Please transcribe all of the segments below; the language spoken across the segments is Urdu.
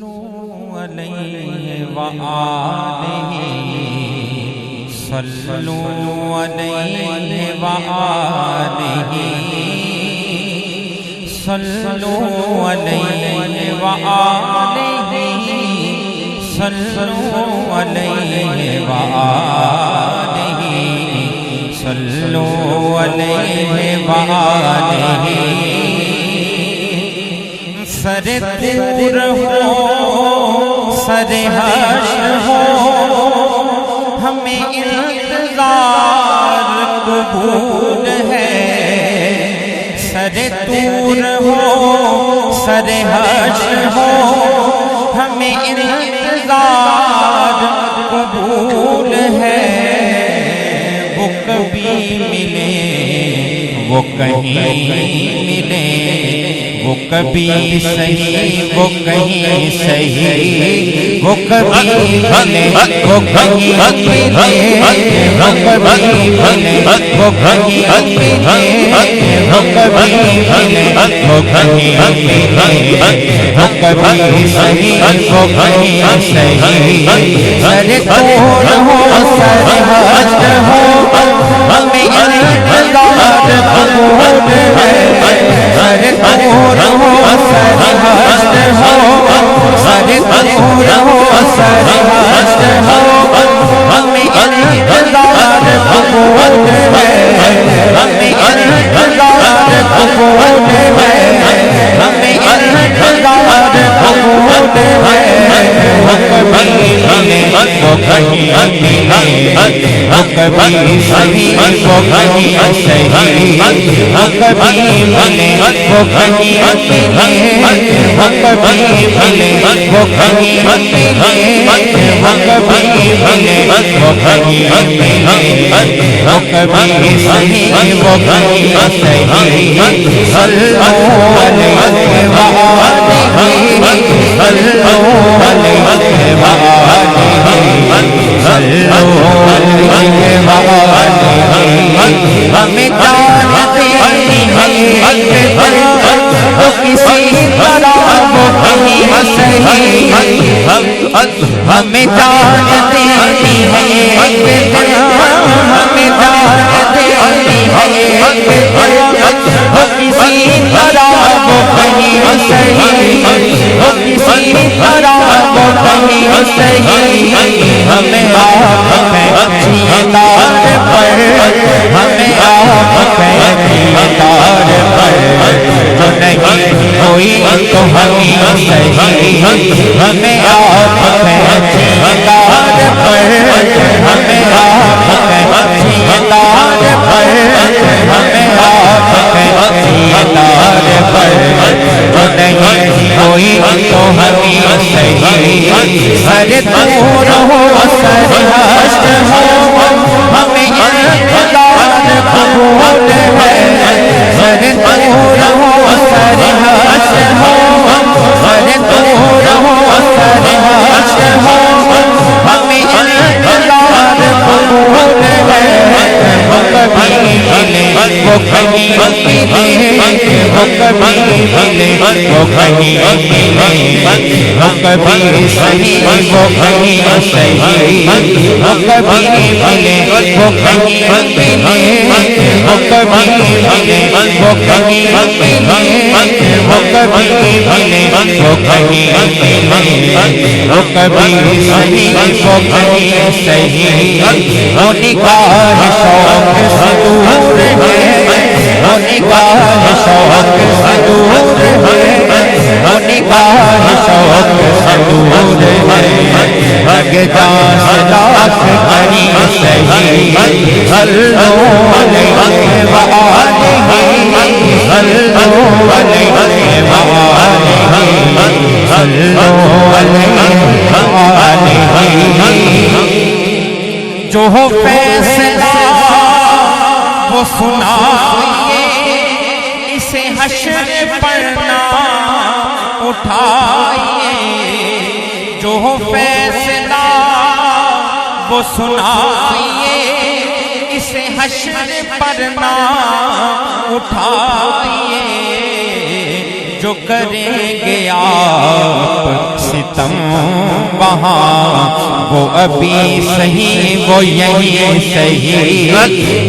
صلوا علیہ وآلہ صلوا علیہ وآلہ صلوا علیہ وآلہ صلوا علیہ وآلہ صلوا علیہ وآلہ سر دور ہو سر حشر ہو ہمیں انتظار قبول ہے سر دور ہو سر حشر ہو ہمیں انتظار قبول ہے وہ کبھی ملے وہ کہیں ملے وہ کبھی صحیح وہ کہیں صحیح وہ کبھی ملے وہ کہیں ملے وہ کبھی ملے وہ کہیں ملے وہ کبھی ملے وہ کہیں ملے وہ کبھی صحیح وہ کہیں صحیح سر دور ہو سر حشر ہو ہمیں انتظار قبول ہے سر دور ہو سر حشر ہو سر دور ہو سر حشر ہو ہمیں انتظار قبول ہے ہمیں انتظار قبول ہے ہمیں انتظار قبول ہے وہ کبھی ملے وہ کہیں ملے وہ کبھی صحیح وہ کہیں صحیح وہ کبھی ملے وہ کہیں ملے وہ کبھی ملے وہ کہیں ملے وہ کبھی ملے وہ کہیں ملے وہ کبھی صحیح وہ کہیں صحیح صلوا علیہ وآلہ صلوا علیہ وآلہ صلوا علیہ وآلہ ہمیں جان دینی ہے وہ کسی طرح وہ کہیں صحیح ہمیں جان دینی ہے ہمیں جان دینی ہے وہ کسی طرح وہ کہیں صحیح وہ کسی طرح وہ کہیں صحیح ہمیں آپ پہنچیے دار پر ہمیں آپ پہنچیے دار پر جو نہیں کوئی تو ہمیں صحیح ہمیں آپ پہنچیے دار پر ہمیں آپ پہنچیے دار پر ہمیں آپ پہنچیے دار پر جو نہیں کوئی تو ہمیں صحیح سر دور ہو سر حشر ہو ہمیں انتظار قبول ہے سر دور ہو سر حشر ہو سر دور ہو سر حشر ہو ہمیں انتظار قبول ہے وہ کبھی ملے وہ کہیں ملے وہ کبھی ملے وہ کہیں ملے وہ کبھی صحیح وہ کہیں صحیح وہ کبھی ملے وہ کہیں ملے وہ کبھی ملے وہ کہیں ملے وہ کبھی ملے وہ کہیں ملے وہ کبھی صحیح وہ کہیں صحیح وہ نگاہ شوق سے دور ہے وہ نگاہ شوق سے دور ہے وہ نگاہ شوق سے دور ہے لگ جان لاکھ کہیں صحیح صلوا علیہ وآلہ صلوا علیہ وآلہ صلوا علیہ وآلہ جو ہو فیصلہ وہ سنائیے اسے حشر پر نہ اٹھائیے جو ہو فیصلہ وہ سنائیے اسے حشر پر نہ اٹھائیے جو کریں گے آپ ستم وہاں وہ ابھی صحیح وہ یہی صحیح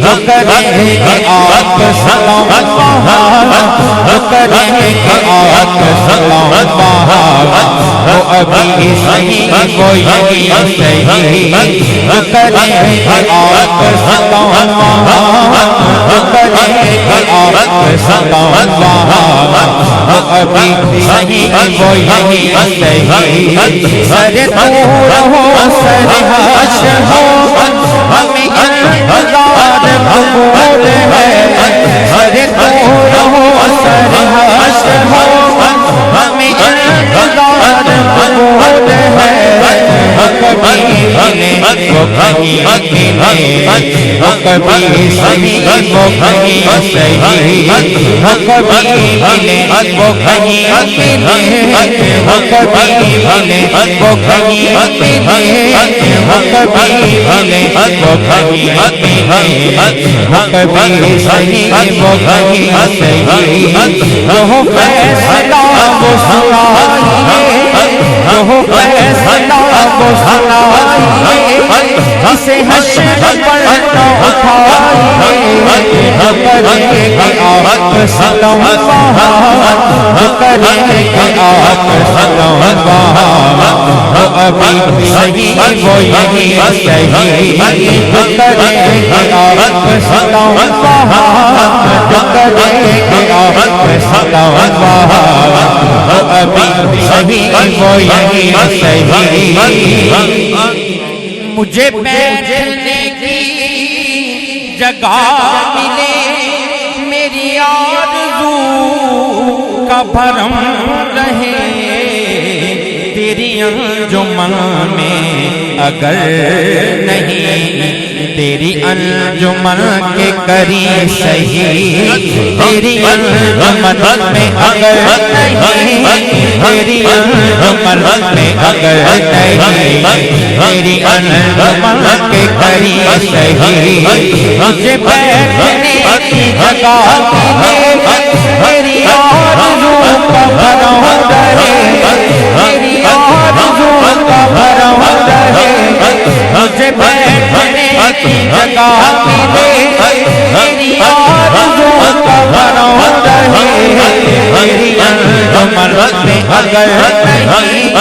جو کریں گے آپ ستم وہاں جو کریں گے آپ ستم وہاں وہ ابھی صحیح وہ یہی صحیح جو کریں گے آپ ستم وہاں جو کریں گے آپ ستم وہاں وہ ابھی صحیح وہ یہی صحیح سر طور ہو سر حشر ہو ہمیں انتظار قبول ہے سر طور ہو سر حشر ہو ہمیں انتظار قبول ہے کبھی ملے وہ کہیں ملے کبھی صحیح وہ کہیں صحیح کبھی ملے وہ کہیں ملے کبھی ملے وہ کہیں ملے کبھی ملے وہ کہیں ملے کبھی صحیح وہ کہیں صحیح جو فیصلہ وہ سنائیے جو فیصلہ وہ سنائیے اسے حشر پر نہ اٹھائیے جو کریں گے آپ ستم وہاں جو کریں گے آپ ستم وہاں وہ ابھی صحیح وہ یہی صحیح جو کریں گے آپ ستم وہاں جو کریں گے آپ ستم وہاں وہ ابھی صحیح وہ یہی صحیح مجھے بیٹھنے کی جگہ ملے میری آرزو کا بھرم رہے تیری انجمن میں اگر نہیں تیری انجمن کے قریب صحیح تیری انجمن میں اگر نہیں تیری انجمن میں اگر نہیں تیری انجمن کے قریب صحیح مجھے بیٹھنے کی جگہ ملے میری آرزو کا بھرم رہے میری آرزو کا بھرم رہے مجھے بیٹھنے کی جگہ ملے میری آرزو کا بھرم رہے میری انجمن میں اگر نہیں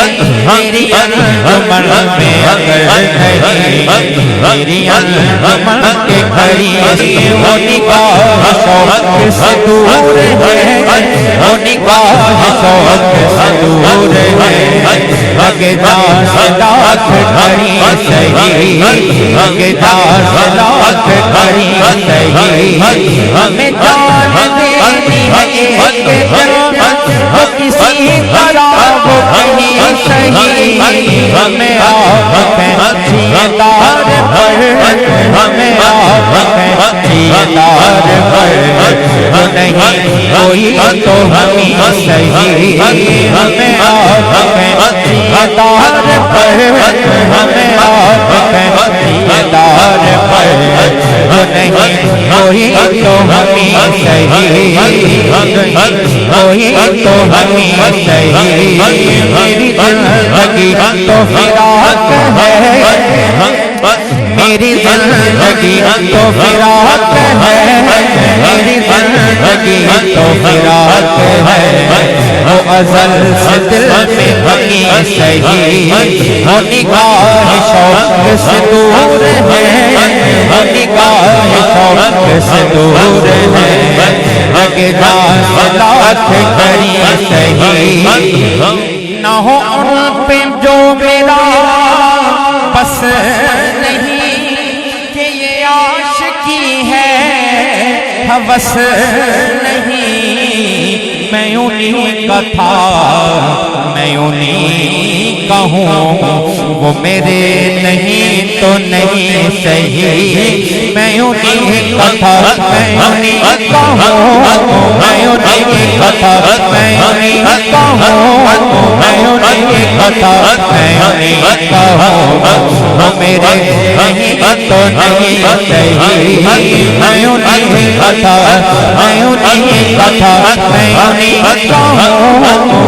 میری انجمن میں اگر نہیں میری انجمن کے قریب وہ نگاہ شوق سے دور ہے وہ نگاہ شوق سے دور ہے لگتا سے لاکھ کھڑی صحیح لگتا سے لاکھ کھڑی صحیح ہمیں جان دینی ہے ایک جنت وہ کسی طرح وہ کہیں صحیح ہمیں آپ پہنچیے دار پر ہمیں آپ پہنچیے دار پر جو نہیں کوئی تو ہمیں صحیح ہمیں آپ پہنچیے دار پر ہمیں آپ پہنچیے دار پر جو نہیں کوئی تو ہمیں صحیح کوئی تو ہمیں صحیح میری زندگی تو فراق ہے میری زندگی تو فراق ہے میری زندگی تو فراق ہے وہ ازل سے دل میں بقی صحیح وہ نگاہ شوق سے دور ہے وہ نگاہ شوق سے دور ہے لگے جان سے لاکھ کھڑی صحیح نہ ہو ان پہ جو میرا بس نہیں کہ یہ عاشقی ہے ہوس نہیں میں انہیں کا تھا میں انہیں کا ہوں وہ میرے نہیں تو نہیں صحیح میں انہیں کا تھا میں انہیں کا ہوں میں انہیں کا تھا میں انہیں کا ہوں میں انہیں کا تھا میں انہیں کا ہوں وہ میرے نہیں تو نہیں صحیح میں انہیں کتھا میں انہیں کتھا میں انہیں کہوں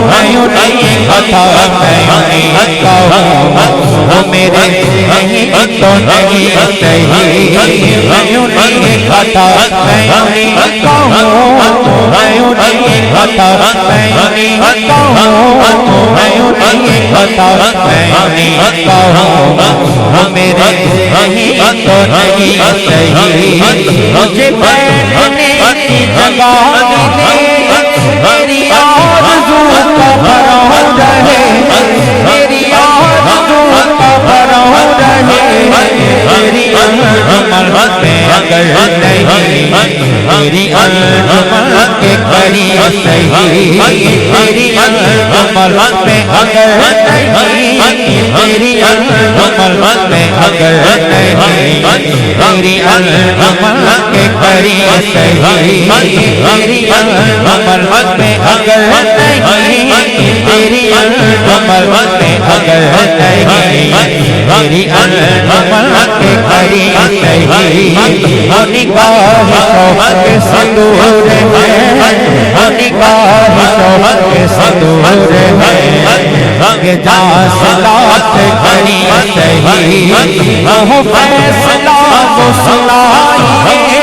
میں انہیں کتھا میں انہیں کہوں وہ میرے نہیں تو نہیں صحیح میں انہیں کتھا میں انہیں کہوں میں انہیں کتھا میں انہیں کہوں میں انہیں کتھا میں انہیں کہوں وہ میرے نہیں تو نہیں صحیح مجھے بیٹھنے کی جگہ ملے میری آرزو کا بھرم رہے میری آرزو کا بھرم رہے میری انجمن میں اگر نہیں میری انجمن کے قریب صحیح میری انجمن میں اگر نہیں میری انجمن میں اگر نہیں میری انجمن کے قریب صحیح میری انجمن میں اگر نہیں میری انجمن میں اگر نہیں میری انجمن کے قریب صحیح وہ نگاہ شوق سے دور ہے وہ نگاہ شوق سے دور ہے یہ جا صلات کری صحیح وہ فیصلہ وہ سنائیے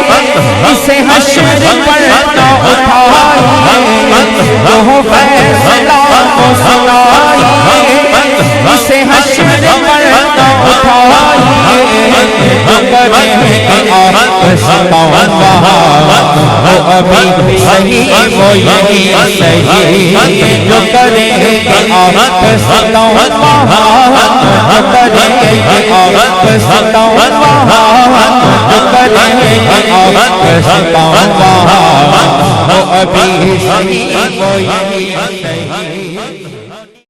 اسے حشر پر نہ اٹھائیے وہ فیصلہ وہ سنائیے اسے حشر پر نہ اٹھائیے ستاون وہاں وہ ابھی صحیح وہ یہی صحیح جو کرے گے آپ ستاون وہاں جو کرے گے آپ ستاون وہاں جو کرے گے آپ ستاون وہاں وہ ابھی صحیح وہ یہی